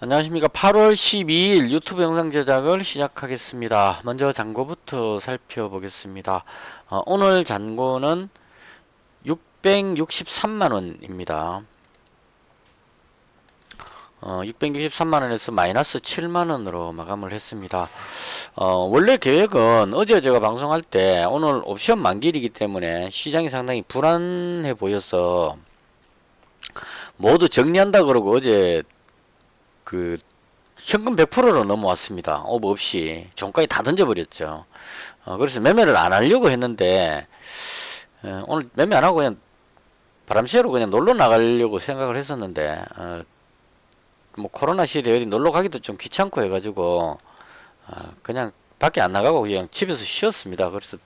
안녕하십니까. 8월 12일 유튜브 영상 제작을 시작하겠습니다. 먼저 잔고부터 살펴보겠습니다. 오늘 잔고는 663만원입니다. 663만원에서 마이너스 7만원으로 마감을 했습니다. 원래 계획은 어제 제가 방송할 때 오늘 옵션 만기일이기 때문에 시장이 상당히 불안해 보여서 모두 정리한다 그러고 어제 현금 100%로 넘어왔습니다. 오버 없이 종가에 다 던져버렸죠. 그래서 매매를 안 하려고 했는데 오늘 매매 안 하고 그냥 바람쐬러 그냥 놀러 나가려고 생각을 했었는데 뭐 코로나 시대에 어디 놀러 가기도 좀 귀찮고 해가지고 그냥 밖에 안 나가고 그냥 집에서 쉬었습니다. 그래서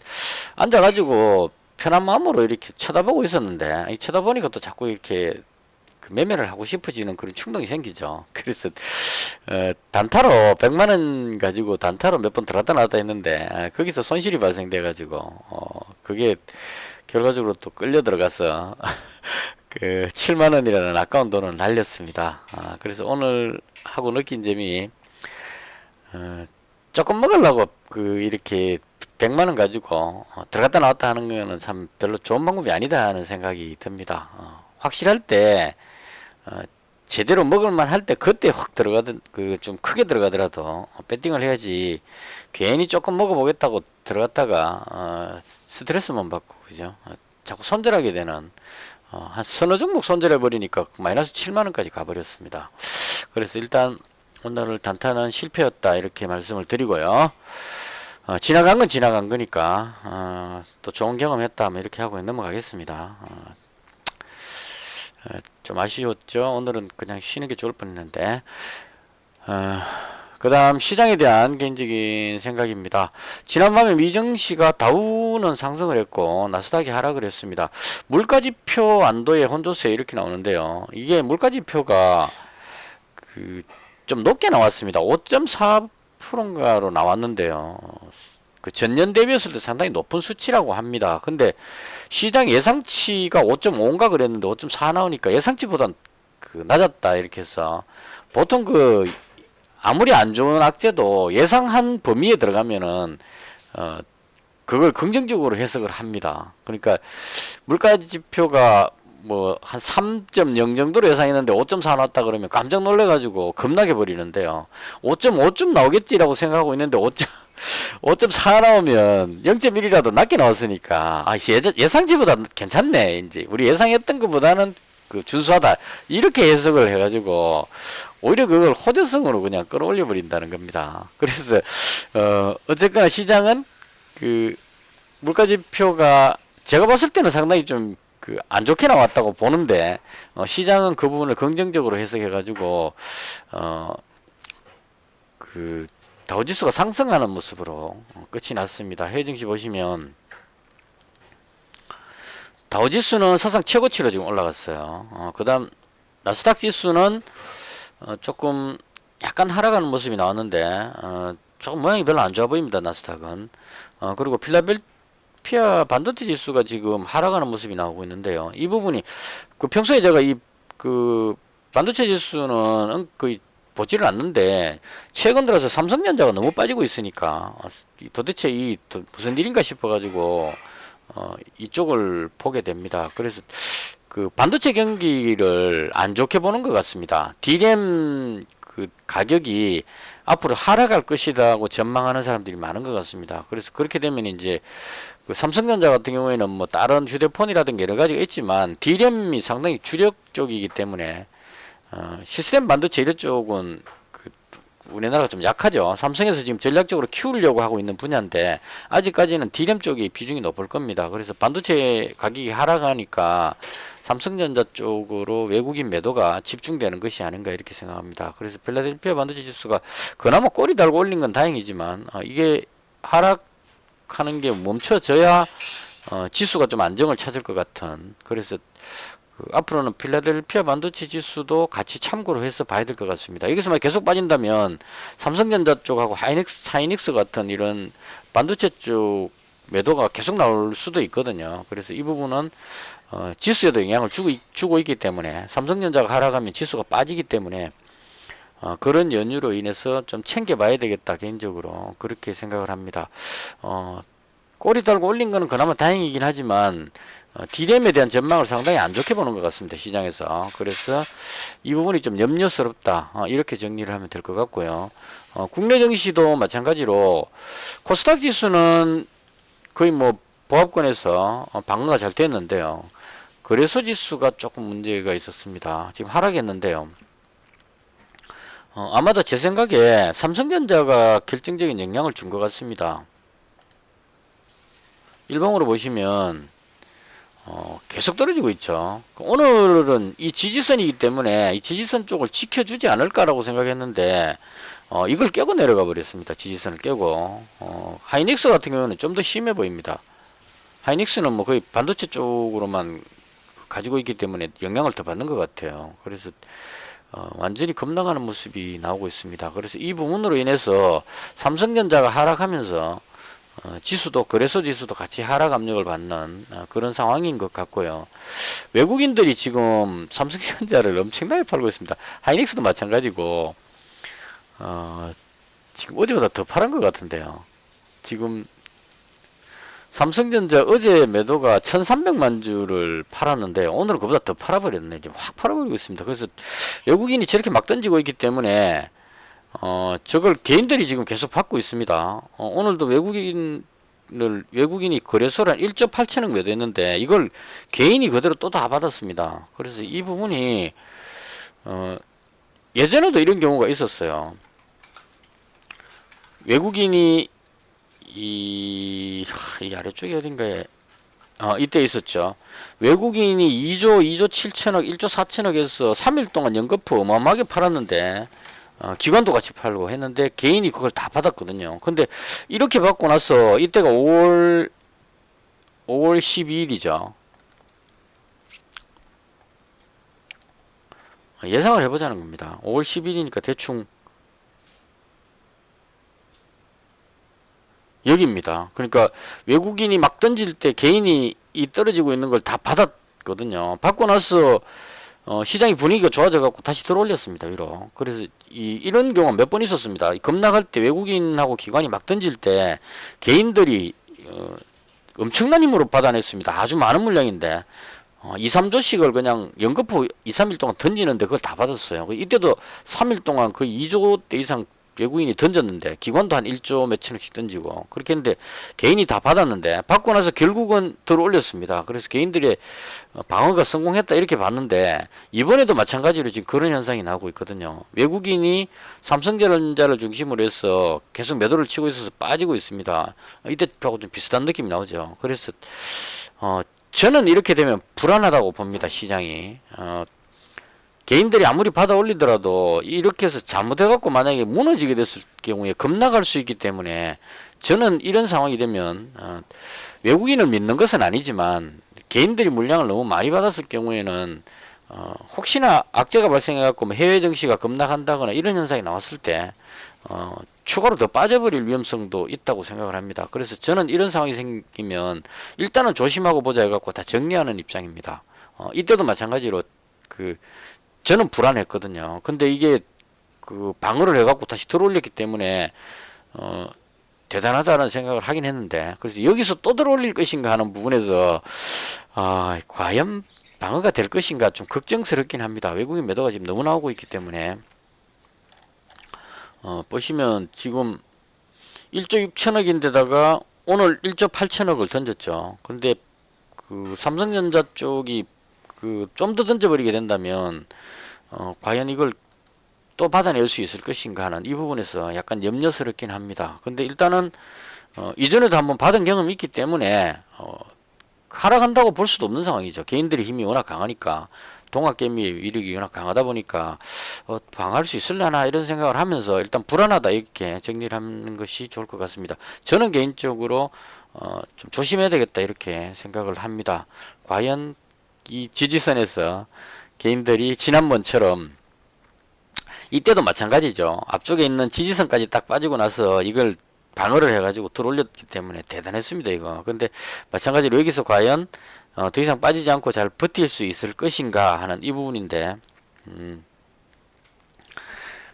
앉아가지고 편한 마음으로 이렇게 쳐다보고 있었는데 이 쳐다보니까 또 자꾸 이렇게 매매를 하고 싶어지는 그런 충동이 생기죠. 그래서 단타로 100만원 가지고 단타로 몇 번 들었다 놨다 했는데 거기서 손실이 발생돼 가지고 그게 결과적으로 또 끌려 들어가서 그 7만원이라는 아까운 돈을 날렸습니다. 그래서 오늘 하고 느낀 점이 조금 먹으려고 이렇게 100만원 가지고 들어갔다 나왔다 하는 거는 참 별로 좋은 방법이 아니다 하는 생각이 듭니다. 확실할 때 제대로 먹을만 할 때 그때 확 들어가든 좀 크게 들어가더라도 배팅을 해야지 괜히 조금 먹어보겠다고 들어갔다가 스트레스만 받고 그죠. 자꾸 손절하게 되는 한 서너 종목 손절해 버리니까 마이너스 7만원까지 가버렸습니다. 그래서 일단 오늘 단타는 실패였다 이렇게 말씀을 드리고요. 지나간 건 지나간 거니까 또 좋은 경험했다 뭐 이렇게 하고 넘어가겠습니다. 좀 아쉬웠죠. 오늘은 그냥 쉬는 게 좋을 뻔했는데 그 다음 시장에 대한 개인적인 생각입니다. 지난밤에 미정씨가 다우는 상승을 했고 나스닥이 하락을 했습니다. 물가지표 안도의 혼조세 이렇게 나오는데요. 이게 물가지표가 좀 높게 나왔습니다. 5.4%인가로 나왔는데요. 전년 대비했을 때 상당히 높은 수치라고 합니다. 근데 시장 예상치가 5.5인가 그랬는데 5.4 나오니까 예상치보다 낮았다 이렇게 해서 보통 아무리 안 좋은 악재도 예상한 범위에 들어가면은 그걸 긍정적으로 해석을 합니다. 그러니까 물가지표가 뭐 한 3.0 정도로 예상했는데 5.4 나왔다 그러면 깜짝 놀래가지고 겁나게 버리는데요. 5.5쯤 나오겠지라고 생각하고 있는데 5.4 나오면 0.1이라도 낮게 나왔으니까 예상치보다 괜찮네. 이제 우리 예상했던 것보다는 준수하다 이렇게 해석을 해가지고 오히려 그걸 호재성으로 그냥 끌어올려 버린다는 겁니다. 그래서 어쨌거나 시장은 물가지표가 제가 봤을 때는 상당히 좀 안 좋게 나왔다고 보는데 시장은 그 부분을 긍정적으로 해석해가지고 다우지수가 상승하는 모습으로 끝이 났습니다. 해증시 보시면 다우지수는 사상 최고치로 지금 올라갔어요. 그 다음 나스닥 지수는 조금 약간 하락하는 모습이 나왔는데 조금 모양이 별로 안 좋아 보입니다. 나스닥은. 그리고 필라델피아 반도체 지수가 지금 하락하는 모습이 나오고 있는데요. 이 부분이 평소에 제가 반도체 지수는 보지를 않는데 최근 들어서 삼성전자가 너무 빠지고 있으니까 도대체 무슨 일인가 싶어가지고 이쪽을 보게 됩니다. 그래서 반도체 경기를 안 좋게 보는 것 같습니다. D램 가격이 앞으로 하락할 것이라고 전망하는 사람들이 많은 것 같습니다. 그래서 그렇게 되면 이제 삼성전자 같은 경우에는 뭐 다른 휴대폰이라든가 여러 가지가 있지만 D램이 상당히 주력 쪽이기 때문에 시스템 반도체 이런 쪽은 우리나라가 좀 약하죠. 삼성에서 지금 전략적으로 키우려고 하고 있는 분야인데 아직까지는 D램 쪽이 비중이 높을 겁니다. 그래서 반도체 가격이 하락하니까 삼성전자 쪽으로 외국인 매도가 집중되는 것이 아닌가 이렇게 생각합니다. 그래서 필라델피아 반도체 지수가 그나마 꼬리 달고 올린 건 다행이지만 이게 하락하는 게 멈춰져야 지수가 좀 안정을 찾을 것 같은 그래서 앞으로는 필라델피아 반도체 지수도 같이 참고로 해서 봐야 될 것 같습니다. 여기서만 계속 빠진다면 삼성전자 쪽하고 하이닉스 같은 이런 반도체 쪽 매도가 계속 나올 수도 있거든요. 그래서 이 부분은 지수에도 영향을 주고 있기 때문에 삼성전자가 하락하면 지수가 빠지기 때문에 그런 연유로 인해서 좀 챙겨봐야 되겠다 개인적으로 그렇게 생각을 합니다. 꼬리 달고 올린 거는 그나마 다행이긴 하지만 D램에 대한 전망을 상당히 안 좋게 보는 것 같습니다. 시장에서. 그래서 이 부분이 좀 염려스럽다. 이렇게 정리를 하면 될 것 같고요. 국내 증시도 마찬가지로 코스닥 지수는 거의 뭐 보합권에서 방어가 잘 됐는데요. 거래소 지수가 조금 문제가 있었습니다. 지금 하락했는데요. 아마도 제 생각에 삼성전자가 결정적인 영향을 준 것 같습니다. 일봉으로 보시면 계속 떨어지고 있죠. 오늘은 이 지지선이기 때문에 이 지지선 쪽을 지켜주지 않을까라고 생각했는데 이걸 깨고 내려가 버렸습니다. 지지선을 깨고 하이닉스 같은 경우는 좀 더 심해 보입니다. 하이닉스는 뭐 거의 반도체 쪽으로만 가지고 있기 때문에 영향을 더 받는 것 같아요. 그래서 완전히 급락하는 모습이 나오고 있습니다. 그래서 이 부분으로 인해서 삼성전자가 하락하면서 지수도 거래소 지수도 같이 하락 압력을 받는 그런 상황인 것 같고요. 외국인들이 지금 삼성전자를 엄청나게 팔고 있습니다. 하이닉스도 마찬가지고 지금 어제보다 더 팔은 것 같은데요. 지금 삼성전자 어제 매도가 1300만 주를 팔았는데 오늘은 그보다 더 팔아버렸네. 지금 확 팔아버리고 있습니다. 그래서 외국인이 저렇게 막 던지고 있기 때문에 저걸 개인들이 지금 계속 받고 있습니다. 오늘도 외국인이 거래소를 1조 8천억 매도했는데 이걸 개인이 그대로 또 다 받았습니다. 그래서 이 부분이 예전에도 이런 경우가 있었어요. 외국인이 이 아래쪽에 어딘가에 이때 있었죠. 외국인이 2조 7천억, 1조 4천억에서 3일 동안 연거푸 어마어마하게 팔았는데 기관도 같이 팔고 했는데 개인이 그걸 다 받았거든요. 근데 이렇게 받고 나서 이때가 5월 12일이죠. 예상을 해보자는 겁니다. 5월 10일이니까 대충 여기입니다. 그러니까 외국인이 막 던질 때 개인이 이 떨어지고 있는 걸 다 받았거든요. 받고 나서 시장이 분위기가 좋아져 갖고 다시 들어올렸습니다. 위로. 그래서 이런 경우가 몇 번 있었습니다. 급락할 때 외국인하고 기관이 막 던질 때 개인들이 엄청난 힘으로 받아냈습니다. 아주 많은 물량인데 2, 3조씩을 그냥 연거푸 2, 3일 동안 던지는데 그걸 다 받았어요. 이때도 3일 동안 거의 2조대 이상 외국인이 던졌는데 기관도 한 1조 몇천억씩 던지고 그렇게 했는데 개인이 다 받았는데 받고 나서 결국은 들어올렸습니다. 그래서 개인들의 방어가 성공했다 이렇게 봤는데 이번에도 마찬가지로 지금 그런 현상이 나오고 있거든요. 외국인이 삼성전자를 중심으로 해서 계속 매도를 치고 있어서 빠지고 있습니다. 이때하고 좀 비슷한 느낌이 나오죠. 그래서 저는 이렇게 되면 불안하다고 봅니다. 시장이 개인들이 아무리 받아 올리더라도 이렇게 해서 잘못해갖고 만약에 무너지게 됐을 경우에 급락할 수 있기 때문에 저는 이런 상황이 되면 외국인을 믿는 것은 아니지만 개인들이 물량을 너무 많이 받았을 경우에는 혹시나 악재가 발생해갖고 뭐 해외 증시가 급락한다거나 이런 현상이 나왔을 때 추가로 더 빠져버릴 위험성도 있다고 생각을 합니다. 그래서 저는 이런 상황이 생기면 일단은 조심하고 보자 해갖고 다 정리하는 입장입니다. 이때도 마찬가지로 저는 불안했거든요. 근데 이게 방어를 해갖고 다시 들어올렸기 때문에 대단하다는 생각을 하긴 했는데 그래서 여기서 또 들어올릴 것인가 하는 부분에서 과연 방어가 될 것인가 좀 걱정스럽긴 합니다. 외국인 매도가 지금 너무 나오고 있기 때문에 보시면 지금 1조 6천억인데다가 오늘 1조 8천억을 던졌죠. 근데 삼성전자 쪽이 좀 더 던져버리게 된다면 과연 이걸 또 받아낼 수 있을 것인가 하는 이 부분에서 약간 염려스럽긴 합니다. 근데 일단은 이전에도 한번 받은 경험이 있기 때문에 하락한다고 볼 수도 없는 상황이죠. 개인들의 힘이 워낙 강하니까 동학개미의 위력이 워낙 강하다 보니까 방어할 수 있으려나 이런 생각을 하면서 일단 불안하다 이렇게 정리를 하는 것이 좋을 것 같습니다. 저는 개인적으로 좀 조심해야 되겠다 이렇게 생각을 합니다. 과연 이 지지선에서 개인들이 지난번처럼 이때도 마찬가지죠. 앞쪽에 있는 지지선까지 딱 빠지고 나서 이걸 방어를 해가지고 들어올렸기 때문에 대단했습니다 이거. 근데 마찬가지로 여기서 과연 더 이상 빠지지 않고 잘 버틸 수 있을 것인가 하는 이 부분인데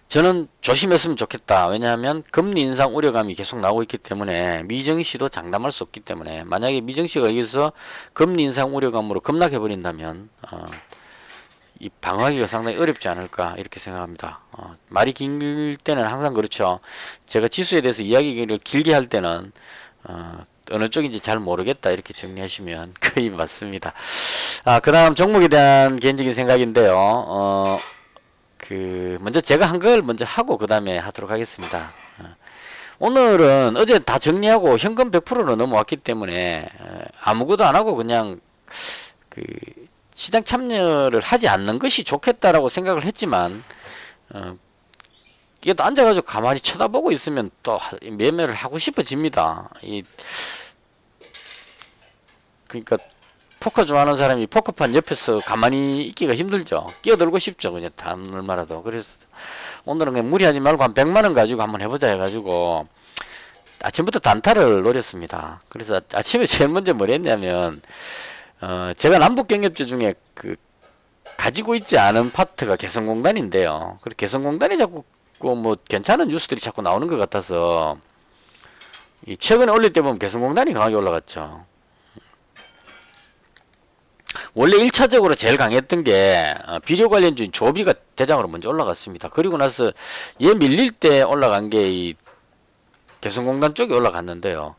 저는 조심했으면 좋겠다. 왜냐하면 금리 인상 우려감이 계속 나오고 있기 때문에 미정시도 장담할 수 없기 때문에 만약에 미정시가 여기서 금리 인상 우려감으로 급락해 버린다면 이 방어하기가 상당히 어렵지 않을까 이렇게 생각합니다. 말이 길 때는 항상 그렇죠. 제가 지수에 대해서 이야기를 길게 할 때는 어느 쪽인지 잘 모르겠다 이렇게 정리하시면 거의 맞습니다. 그 다음 종목에 대한 개인적인 생각인데요. 먼저 제가 한 걸 먼저 하고 그 다음에 하도록 하겠습니다. 오늘은 어제 다 정리하고 현금 100%로 넘어왔기 때문에 아무것도 안 하고 그냥 시장 참여를 하지 않는 것이 좋겠다라고 생각을 했지만 이게 또 앉아가지고 가만히 쳐다보고 있으면 또 매매를 하고 싶어집니다. 그러니까 포커 좋아하는 사람이 포커판 옆에서 가만히 있기가 힘들죠. 끼어들고 싶죠. 그냥 얼마라도. 그래서 오늘은 그냥 무리하지 말고 한 100만원 가지고 한번 해보자 해가지고 아침부터 단타를 노렸습니다. 그래서 아침에 제일 먼저 뭘 했냐면 제가 남북경협주 중에 가지고 있지 않은 파트가 개성공단인데요. 그리고 개성공단이 자꾸 뭐 괜찮은 뉴스들이 자꾸 나오는 것 같아서 최근에 올릴 때 보면 개성공단이 강하게 올라갔죠. 원래 1차적으로 제일 강했던 게 비료 관련주인 조비가 대장으로 먼저 올라갔습니다. 그리고 나서 얘 밀릴 때 올라간 게 이 개성공단 쪽이 올라갔는데요.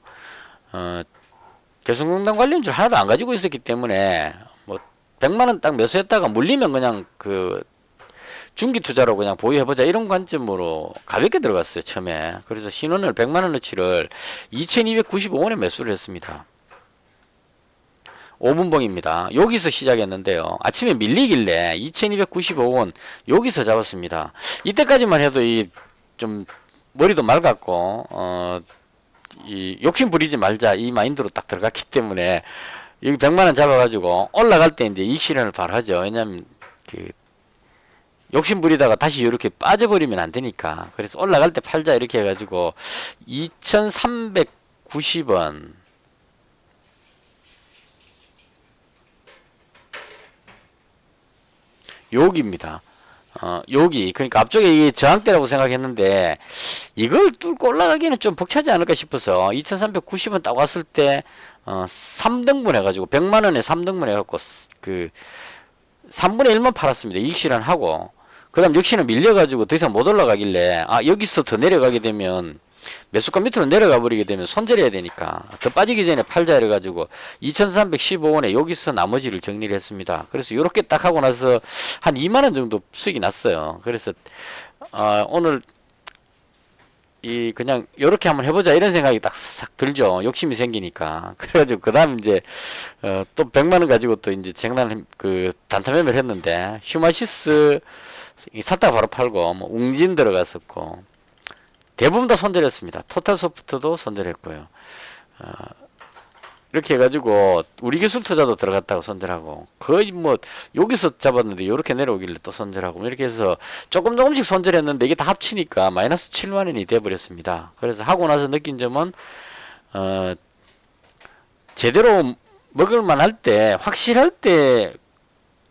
개성공단 관련주를 하나도 안 가지고 있었기 때문에 뭐 100만원 딱 매수했다가 물리면 그냥 중기 투자로 그냥 보유해보자 이런 관점으로 가볍게 들어갔어요. 처음에. 그래서 신원을 100만원어치를 2295원에 매수를 했습니다. 5분봉입니다. 여기서 시작했는데요. 아침에 밀리길래 2295원 여기서 잡았습니다. 이때까지만 해도 좀 머리도 맑았고 욕심 부리지 말자 이 마인드로 딱 들어갔기 때문에 여기 100만원 잡아가지고 올라갈 때 이제 이익 실현을 바로 하죠. 왜냐면 욕심 부리다가 다시 이렇게 빠져버리면 안 되니까. 그래서 올라갈 때 팔자 이렇게 해가지고 2390원 여기입니다. 여기 그러니까 앞쪽에 이게 저항대라고 생각했는데 이걸 뚫고 올라가기는 좀 벅차지 않을까 싶어서 2390원 딱 왔을 때 3등분 해가지고 100만원에 3등분 해갖고 3분의 1만 팔았습니다. 이익 실현하고 그 다음 역시나 밀려가지고 더 이상 못 올라가길래 여기서 더 내려가게 되면 매수가 밑으로 내려가 버리게 되면 손절해야 되니까 더 빠지기 전에 팔자 이래가지고 2315원에 여기서 나머지를 정리를 했습니다. 그래서 이렇게 딱 하고 나서 한 2만원 정도 수익이 났어요. 그래서 오늘 그냥 요렇게 한번 해보자 이런 생각이 딱 싹 들죠. 욕심이 생기니까. 그래가지고 그 다음 이제 또 100만원 가지고 또 이제 장난 단타 매매를 했는데 휴마시스 샀다가 바로 팔고 뭐 웅진 들어갔었고 대부분 다 손절했습니다. 토탈소프트도 손절했고요. 이렇게 해가지고 우리 기술 투자도 들어갔다고 손절하고 거의 뭐 여기서 잡았는데 이렇게 내려오길래 또 손절하고 이렇게 해서 조금씩 손절했는데 이게 다 합치니까 마이너스 7만원이 돼버렸습니다. 그래서 하고 나서 느낀 점은 제대로 먹을만 할 때 확실할 때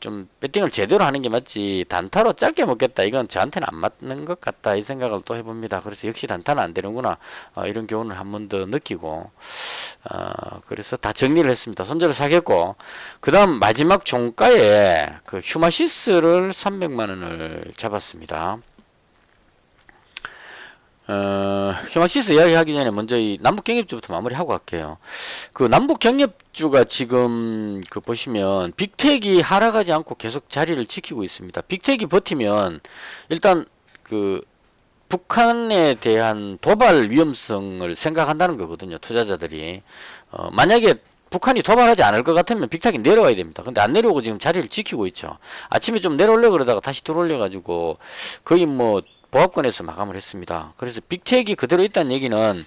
좀 배팅을 제대로 하는 게 맞지 단타로 짧게 먹겠다 이건 저한테는 안 맞는 것 같다 이 생각을 또 해봅니다. 그래서 역시 단타는 안 되는구나 이런 교훈을 한 번 더 느끼고 그래서 다 정리를 했습니다. 손절을 사겠고 그 다음 마지막 종가에 휴마시스를 300만원을 잡았습니다. 휴마시스 이야기하기 전에 먼저 이 남북경협주부터 마무리하고 갈게요. 남북경협주가 지금 보시면 빅텍이 하락하지 않고 계속 자리를 지키고 있습니다. 빅텍이 버티면 일단 북한에 대한 도발 위험성을 생각한다는 거거든요. 투자자들이 만약에 북한이 도발하지 않을 것 같으면 빅텍이 내려와야 됩니다. 근데 안 내려오고 지금 자리를 지키고 있죠. 아침에 좀 내려오려고 그러다가 다시 들어올려 가지고 거의 뭐 보합권에서 마감을 했습니다. 그래서 빅텍이 그대로 있다는 얘기는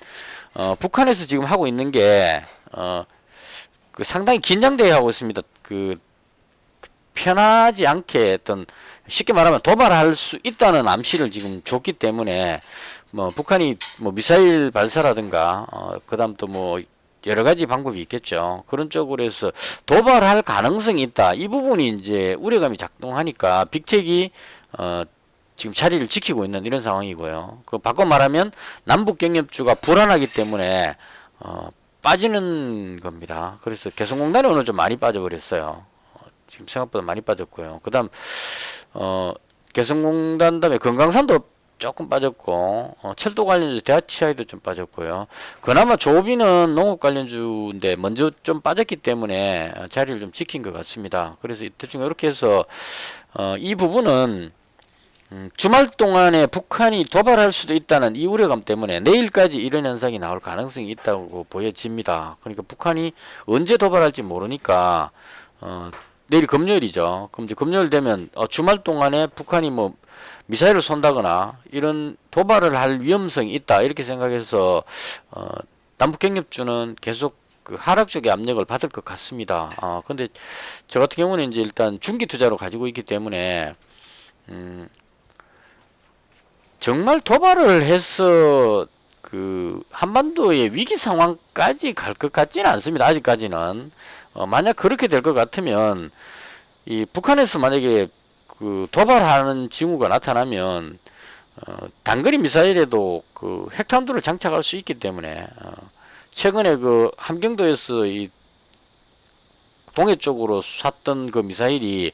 북한에서 지금 하고 있는 게 상당히 긴장되어 하고 있습니다. 편하지 않게 쉽게 말하면 도발할 수 있다는 암시를 지금 줬기 때문에 뭐 북한이 뭐 미사일 발사라든가 그다음 또 뭐 여러 가지 방법이 있겠죠. 그런 쪽으로 해서 도발할 가능성이 있다. 이 부분이 이제 우려감이 작동하니까 빅텍이 지금 자리를 지키고 있는 이런 상황이고요. 그 바꿔 말하면 남북 경협주가 불안하기 때문에 빠지는 겁니다. 그래서 개성공단이 오늘 좀 많이 빠져버렸어요. 지금 생각보다 많이 빠졌고요. 그다음 개성공단 다음에 금강산도 조금 빠졌고 철도 관련주 대하치아이도 좀 빠졌고요. 그나마 조비는 농업 관련주인데 먼저 좀 빠졌기 때문에 자리를 좀 지킨 것 같습니다. 그래서 대충 이렇게 해서 이 부분은 주말 동안에 북한이 도발할 수도 있다는 이 우려감 때문에 내일까지 이런 현상이 나올 가능성이 있다고 보여집니다. 그러니까 북한이 언제 도발할지 모르니까 내일 금요일이죠. 그럼 이제 금요일 되면 주말 동안에 북한이 뭐 미사일을 쏜다거나 이런 도발을 할 위험성이 있다 이렇게 생각해서 남북경협주는 계속 그 하락 쪽의 압력을 받을 것 같습니다. 근데 저 같은 경우는 이제 일단 중기 투자로 가지고 있기 때문에 정말 도발을 해서 그 한반도의 위기 상황까지 갈 것 같지는 않습니다. 아직까지는. 만약 그렇게 될 것 같으면 이 북한에서 만약에 그 도발하는 징후가 나타나면 단거리 미사일에도 그 핵탄두를 장착할 수 있기 때문에 최근에 그 함경도에서 이 동해 쪽으로 쐈던 그 미사일이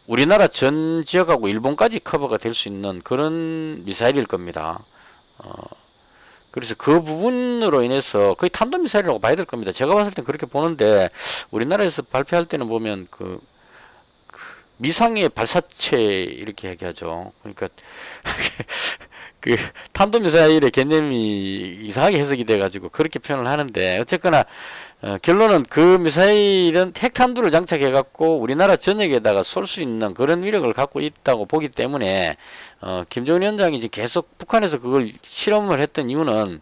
우리나라 전 지역하고 일본까지 커버가 될 수 있는 그런 미사일일 겁니다. 그래서 그 부분으로 인해서 거의 탄도미사일이라고 봐야 될 겁니다. 제가 봤을 땐 그렇게 보는데 우리나라에서 발표할 때는 보면 그 미상의 발사체 이렇게 얘기하죠. 그러니까 그 탄도미사일의 개념이 이상하게 해석이 돼가지고 그렇게 표현을 하는데 어쨌거나 결론은 그 미사일은 핵탄두를 장착해갖고 우리나라 전역에다가 쏠 수 있는 그런 위력을 갖고 있다고 보기 때문에 김정은 위원장이 이제 계속 북한에서 그걸 실험을 했던 이유는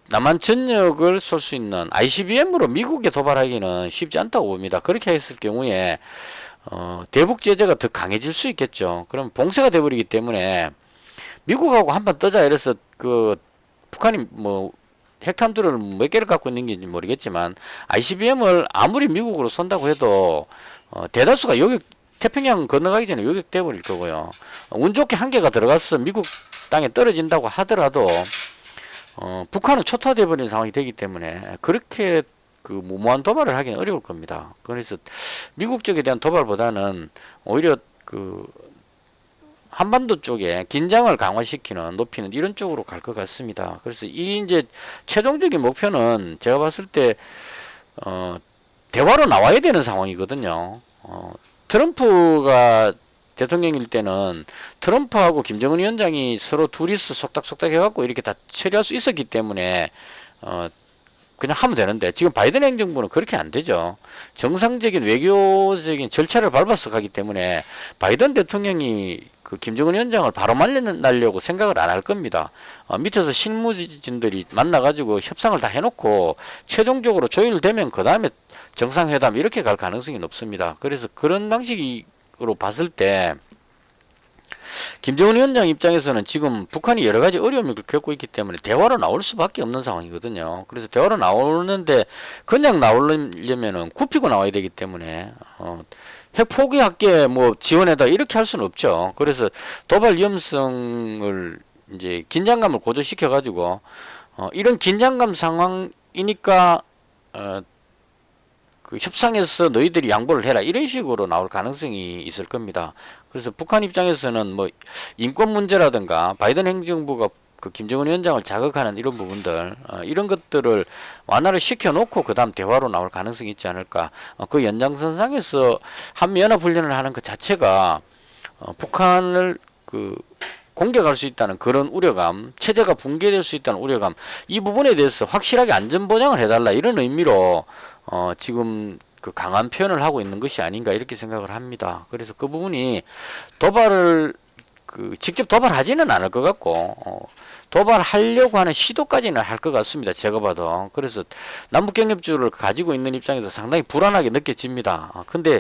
남한 전역을 쏠 수 있는 ICBM으로 미국에 도발하기는 쉽지 않다고 봅니다. 그렇게 했을 경우에 대북 제재가 더 강해질 수 있겠죠. 그럼 봉쇄가 돼버리기 때문에 미국하고 한판 뜨자 이래서 그 북한이 뭐 핵탄두를 몇 개를 갖고 있는 게 모르겠지만 ICBM을 아무리 미국으로 쏜다고 해도 대다수가 태평양 건너가기 전에 요격돼 버릴 거고요. 운 좋게 한 개가 들어가서 미국 땅에 떨어진다고 하더라도 북한은 초토화돼 버리는 상황이 되기 때문에 그렇게 그 무모한 도발을 하기는 어려울 겁니다. 그래서 미국 쪽에 대한 도발보다는 오히려 그 한반도 쪽에 긴장을 강화시키는 높이는 이런 쪽으로 갈 것 같습니다. 그래서 이 이제 최종적인 목표는 제가 봤을 때 대화로 나와야 되는 상황이거든요. 트럼프가 대통령일 때는 트럼프하고 김정은 위원장이 서로 둘이서 속닥속닥 해갖고 이렇게 다 처리할 수 있었기 때문에 그냥 하면 되는데 지금 바이든 행정부는 그렇게 안 되죠. 정상적인 외교적인 절차를 밟아서 가기 때문에 바이든 대통령이 그 김정은 위원장을 바로 말려내려고 생각을 안 할 겁니다. 밑에서 실무진들이 만나가지고 협상을 다 해놓고 최종적으로 조율되면 그 다음에 정상회담 이렇게 갈 가능성이 높습니다. 그래서 그런 방식으로 봤을 때 김정은 위원장 입장에서는 지금 북한이 여러 가지 어려움을 겪고 있기 때문에 대화로 나올 수밖에 없는 상황이거든요. 그래서 대화로 나오는데 그냥 나오려면은 굽히고 나와야 되기 때문에 핵 포기할게 뭐 지원해다 이렇게 할 수는 없죠. 그래서 도발 위험성을 이제 긴장감을 고조시켜 가지고 이런 긴장감 상황이니까 그 협상에서 너희들이 양보를 해라 이런 식으로 나올 가능성이 있을 겁니다. 그래서 북한 입장에서는 뭐 인권 문제라든가 바이든 행정부가 그 김정은 위원장을 자극하는 이런 부분들 이런 것들을 완화를 시켜놓고 그 다음 대화로 나올 가능성이 있지 않을까. 그 연장선상에서 한미연합훈련을 하는 것 자체가 북한을 그 공격할 수 있다는 그런 우려감, 체제가 붕괴될 수 있다는 우려감, 이 부분에 대해서 확실하게 안전보장을 해달라 이런 의미로 지금 그 강한 표현을 하고 있는 것이 아닌가 이렇게 생각을 합니다. 그래서 그 부분이 도발을 직접 도발하지는 않을 것 같고 도발하려고 하는 시도까지는 할 것 같습니다. 제가 봐도. 그래서 남북경협주를 가지고 있는 입장에서 상당히 불안하게 느껴집니다. 근데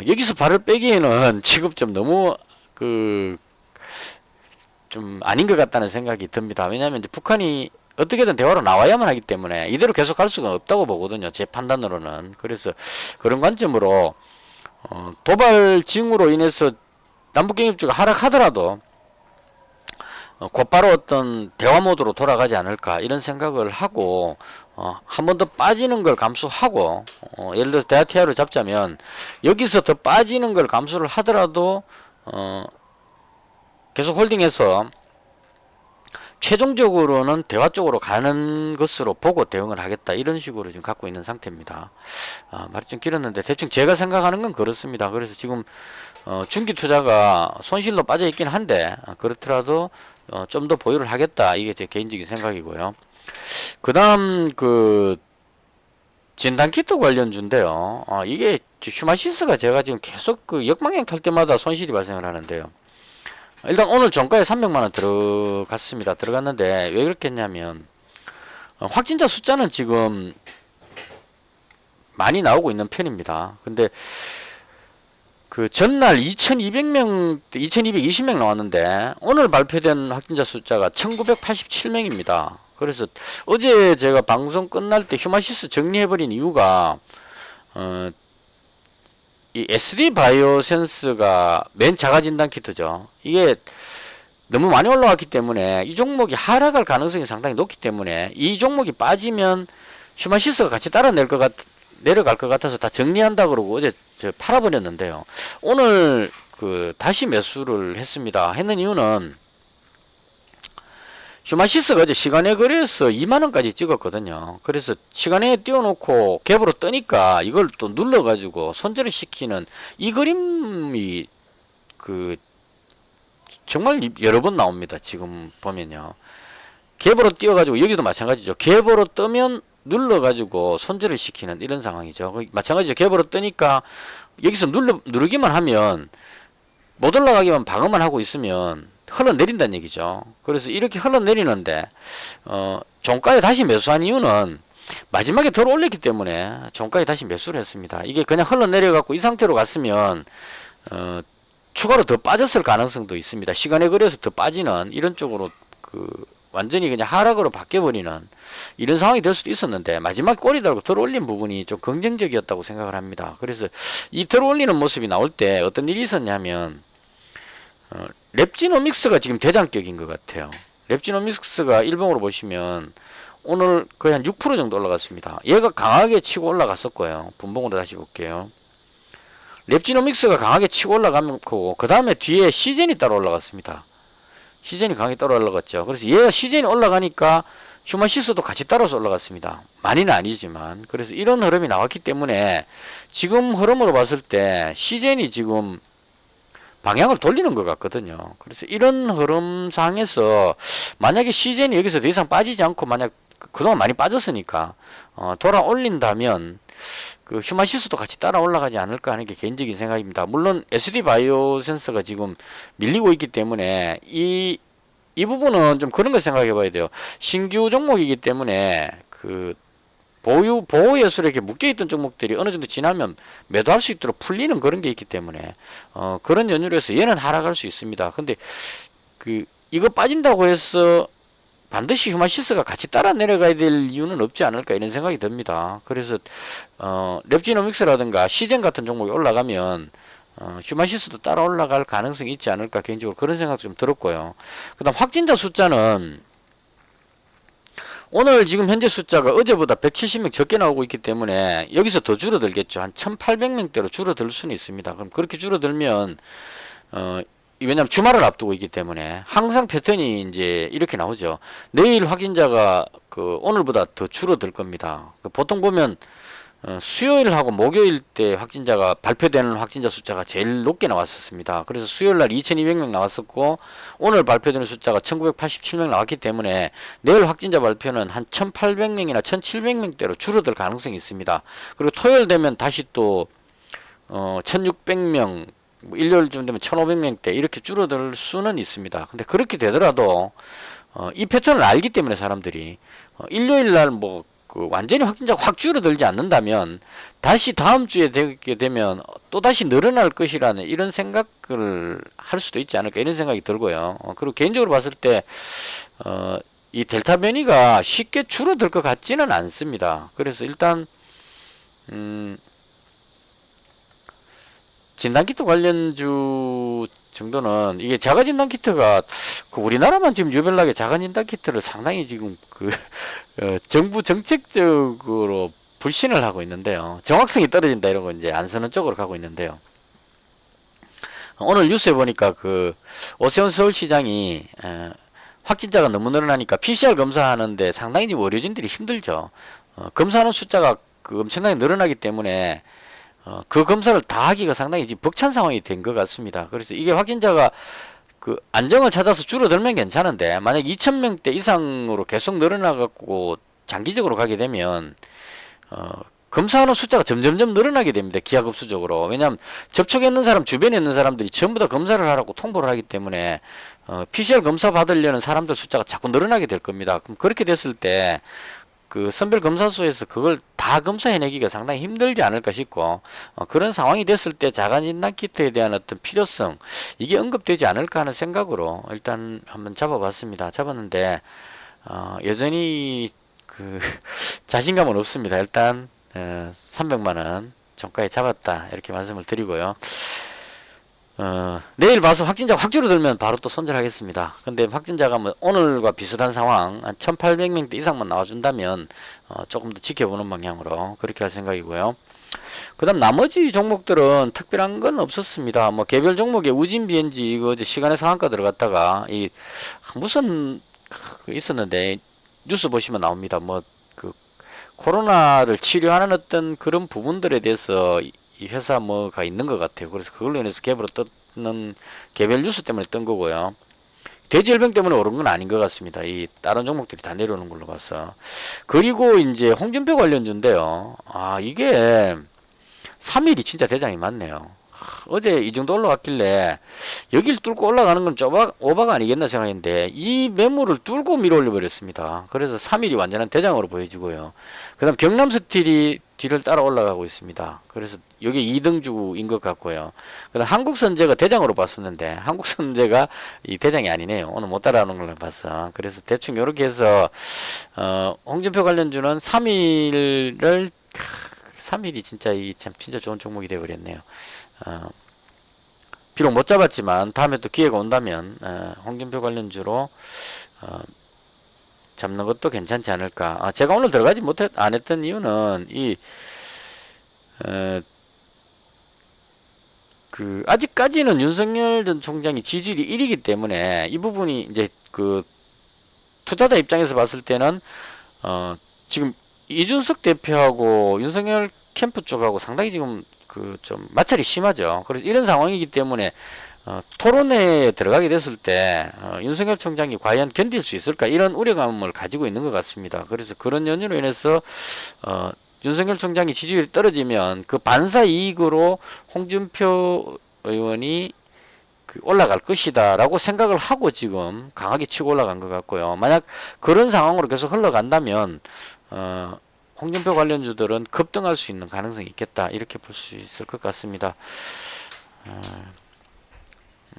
여기서 발을 빼기에는 지금 좀 너무 좀 아닌 것 같다는 생각이 듭니다. 왜냐하면 이제 북한이 어떻게든 대화로 나와야만 하기 때문에 이대로 계속 갈 수가 없다고 보거든요. 제 판단으로는. 그래서 그런 관점으로 도발 징후로 인해서 남북경협주가 하락하더라도 곧바로 어떤 대화 모드로 돌아가지 않을까 이런 생각을 하고 한 번 더 빠지는 걸 감수하고 예를 들어서 대하티아를 잡자면 여기서 더 빠지는 걸 감수를 하더라도 계속 홀딩해서 최종적으로는 대화 쪽으로 가는 것으로 보고 대응을 하겠다 이런 식으로 지금 갖고 있는 상태입니다. 말이 좀 길었는데 대충 제가 생각하는 건 그렇습니다. 그래서 지금 중기 투자가 손실로 빠져 있긴 한데 그렇더라도 좀 더 보유를 하겠다 이게 제 개인적인 생각이고요. 그 다음 그 진단키트 관련주인데요. 이게 휴마시스가 제가 지금 계속 그 역방향 탈 때마다 손실이 발생을 하는데요. 일단 오늘 종가에 300만원 들어갔습니다. 들어갔는데 왜 그렇게 했냐면 확진자 숫자는 지금 많이 나오고 있는 편입니다. 근데 그 전날 2200명, 2220명 나왔는데 오늘 발표된 확진자 숫자가 1987명입니다. 그래서 어제 제가 방송 끝날 때 휴마시스 정리해버린 이유가 이 SD 바이오센스가 맨 자가 진단 키트죠. 이게 너무 많이 올라왔기 때문에 이 종목이 하락할 가능성이 상당히 높기 때문에 이 종목이 빠지면 휴마시스가 같이 내려갈 것 같아서 다 정리한다 그러고 어제 팔아버렸는데요. 오늘 그 다시 매수를 했는 이유는 휴마시스가 어제 시간에 거래에서 2만원까지 찍었거든요. 그래서 시간에 띄워놓고 갭으로 뜨니까 이걸 또 눌러가지고 손절을 시키는 이 그림이 그 정말 여러 번 나옵니다. 지금 보면요. 갭으로 띄워가지고 여기도 마찬가지죠. 갭으로 뜨면 눌러가지고 손절을 시키는 이런 상황이죠. 마찬가지죠. 갭으로 뜨니까 여기서 누르기만 하면 못 올라가기만 방어만 하고 있으면 흘러내린다는 얘기죠. 그래서 이렇게 흘러내리는데 종가에 다시 매수한 이유는 마지막에 덜 올렸기 때문에 종가에 다시 매수를 했습니다. 이게 그냥 흘러내려 갖고 이 상태로 갔으면 추가로 더 빠졌을 가능성도 있습니다. 시간에 걸려서 더 빠지는 이런 쪽으로 그 완전히 그냥 하락으로 바뀌어버리는 이런 상황이 될 수도 있었는데 마지막 꼬리 달고 덜 올린 부분이 좀 긍정적이었다고 생각을 합니다. 그래서 이 덜 올리는 모습이 나올 때 어떤 일이 있었냐면 랩지노믹스가 지금 대장격인 것 같아요. 랩지노믹스가 일봉으로 보시면 오늘 거의 한 6% 정도 올라갔습니다. 얘가 강하게 치고 올라갔었고요. 분봉으로 다시 볼게요. 랩지노믹스가 강하게 치고 올라가고 그 다음에 뒤에 시젠이 따라 올라갔습니다. 시젠이 강하게 따라 올라갔죠. 그래서 얘가 시젠이 올라가니까 휴마시스도 같이 따라서 올라갔습니다. 많이는 아니지만. 그래서 이런 흐름이 나왔기 때문에 지금 흐름으로 봤을 때 시젠이 지금 방향을 돌리는 것 같거든요. 그래서 이런 흐름상에서 만약에 시젠이 여기서 더 이상 빠지지 않고 만약 그동안 많이 빠졌으니까 돌아 올린다면 그 휴마시스도 같이 따라 올라가지 않을까 하는 게 개인적인 생각입니다. 물론 SD 바이오센서가 지금 밀리고 있기 때문에 이 부분은 좀 그런 걸 생각해 봐야 돼요. 신규 종목이기 때문에 그 보호 예술에 이렇게 묶여있던 종목들이 어느 정도 지나면 매도할 수 있도록 풀리는 그런 게 있기 때문에 그런 연유로 해서 얘는 하락할 수 있습니다. 근데 그 이거 빠진다고 해서 반드시 휴마시스가 같이 따라 내려가야 될 이유는 없지 않을까 이런 생각이 듭니다. 그래서 랩지노믹스라든가 시젠 같은 종목이 올라가면 휴마시스도 따라 올라갈 가능성이 있지 않을까 개인적으로 그런 생각 좀 들었고요. 그 다음 확진자 숫자는 오늘 지금 현재 숫자가 어제보다 170명 적게 나오고 있기 때문에 여기서 더 줄어들겠죠. 한 1800명대로 줄어들 수는 있습니다. 그럼 그렇게 줄어들면 왜냐하면 주말을 앞두고 있기 때문에 항상 패턴이 이제 이렇게 나오죠. 내일 확진자가 그 오늘보다 더 줄어들 겁니다. 보통 보면 수요일하고 목요일 때 확진자가 발표되는 확진자 숫자가 제일 높게 나왔었습니다. 그래서 수요일날 2200명 나왔었고 오늘 발표되는 숫자가 1987명 나왔기 때문에 내일 확진자 발표는 한 1800명이나 1700명대로 줄어들 가능성이 있습니다. 그리고 토요일 되면 다시 또 1600명 일요일쯤 되면 1500명대 이렇게 줄어들 수는 있습니다. 근데 그렇게 되더라도 이 패턴을 알기 때문에 사람들이 일요일날 뭐 그 완전히 확진자가 확 줄어들지 않는다면 다시 다음 주에 되게 되면 또 다시 늘어날 것이라는 이런 생각을 할 수도 있지 않을까 이런 생각이 들고요. 그리고 개인적으로 봤을 때 이 델타 변이가 쉽게 줄어들 것 같지는 않습니다. 그래서 일단 진단키트 관련주 정도는 이게 자가진단 키트가 그 우리나라만 지금 유별나게 자가진단 키트를 상당히 지금 그 정부 정책적으로 불신을 하고 있는데요. 정확성이 떨어진다 이러고 이제 안 쓰는 쪽으로 가고 있는데요. 오늘 뉴스에 보니까 그 오세훈 서울시장이 확진자가 너무 늘어나니까 PCR 검사하는데 상당히 지금 의료진들이 힘들죠. 검사하는 숫자가 그 엄청나게 늘어나기 때문에 그 검사를 다 하기가 상당히 지금 벅찬 상황이 된 것 같습니다. 그래서 이게 확진자가 그 안정을 찾아서 줄어들면 괜찮은데 만약 2,000명대 이상으로 계속 늘어나갖고 장기적으로 가게 되면 검사하는 숫자가 점점점 늘어나게 됩니다. 기하급수적으로. 왜냐하면 접촉했는 사람 주변에 있는 사람들이 전부 다 검사를 하라고 통보를 하기 때문에 PCR 검사 받으려는 사람들 숫자가 자꾸 늘어나게 될 겁니다. 그럼 그렇게 됐을 때 그 선별 검사소에서 그걸 다 검사해내기가 상당히 힘들지 않을까 싶고 그런 상황이 됐을 때 자가진단 키트에 대한 어떤 필요성 이게 언급되지 않을까 하는 생각으로 일단 한번 잡아봤습니다. 잡았는데 여전히 그 자신감은 없습니다. 일단 300만원 정가에 잡았다 이렇게 말씀을 드리고요. 내일 봐서 확진자가 확 줄어들면 바로 또 손절하겠습니다. 근데 확진자가 뭐 오늘과 비슷한 상황 한 1800명대 이상만 나와준다면 조금 더 지켜보는 방향으로 그렇게 할 생각이고요. 그 다음 나머지 종목들은 특별한 건 없었습니다. 뭐 개별 종목에 우진 BNG 이거 이제 시간의 상한가 들어갔다가 이 무슨 있었는데 뉴스 보시면 나옵니다. 뭐 그 코로나를 치료하는 어떤 그런 부분들에 대해서 이 회사 뭐가 있는 것 같아요. 그래서 그걸로 인해서 갭으로 떴는 개별 뉴스 때문에 뜬 거고요. 돼지열병 때문에 오른 건 아닌 것 같습니다. 이 다른 종목들이 다 내려오는 걸로 봐서. 그리고 이제 홍준표 관련주인데요. 이게 3일이 진짜 대장이 많네요. 어제 이 정도 올라왔길래 여길 뚫고 올라가는 건 오바가 아니겠나 생각했는데 이 매물을 뚫고 밀어 올려 버렸습니다. 그래서 3일이 완전한 대장으로 보여지고요. 그 다음 경남스틸이 뒤를 따라 올라가고 있습니다. 그래서 여기 2등주인 것 같고요. 그 다음 한국선제가 대장으로 봤었는데 한국선제가 이 대장이 아니네요. 오늘 못 따라오는 걸로 봤어. 그래서 대충 이렇게 해서 홍준표 관련주는 3일이 진짜 진짜 좋은 종목이 되어버렸네요. 비록 못 잡았지만 다음에 또 기회가 온다면 홍준표 관련주로 잡는 것도 괜찮지 않을까. 제가 오늘 들어가지 안 했던 이유는 아직까지는 윤석열 전 총장이 지지율이 1위기 때문에 이 부분이 이제 그 투자자 입장에서 봤을 때는 지금 이준석 대표하고 윤석열 캠프 쪽하고 상당히 지금 좀 마찰이 심하죠. 그래서 이런 상황이기 때문에 토론회에 들어가게 됐을 때 윤석열 총장이 과연 견딜 수 있을까 이런 우려감을 가지고 있는 것 같습니다. 그래서 그런 연유로 인해서 윤석열 총장이 지지율이 떨어지면 그 반사 이익으로 홍준표 의원이 올라갈 것이다 라고 생각을 하고 지금 강하게 치고 올라간 것 같고요. 만약 그런 상황으로 계속 흘러간다면 홍준표 관련주들은 급등할 수 있는 가능성이 있겠다 이렇게 볼 수 있을 것 같습니다.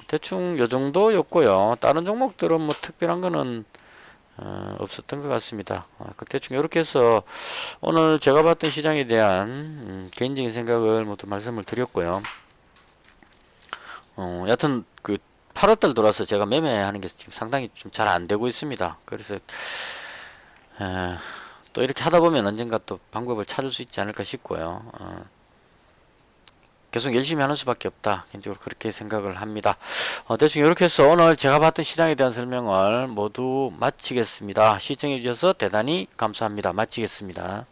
대충 요 정도였고요. 다른 종목들은 뭐 특별한 거는 없었던 것 같습니다. 대충 이렇게 해서 오늘 제가 봤던 시장에 대한 개인적인 생각을 모두 말씀을 드렸고요. 여하튼 8월달 돌아서 제가 매매하는 게 지금 상당히 좀 잘 안 되고 있습니다. 그래서 또 이렇게 하다 보면 언젠가 또 방법을 찾을 수 있지 않을까 싶고요. 계속 열심히 하는 수밖에 없다. 개인적으로 그렇게 생각을 합니다. 대충 이렇게 해서 오늘 제가 봤던 시장에 대한 설명을 모두 마치겠습니다. 시청해 주셔서 대단히 감사합니다. 마치겠습니다.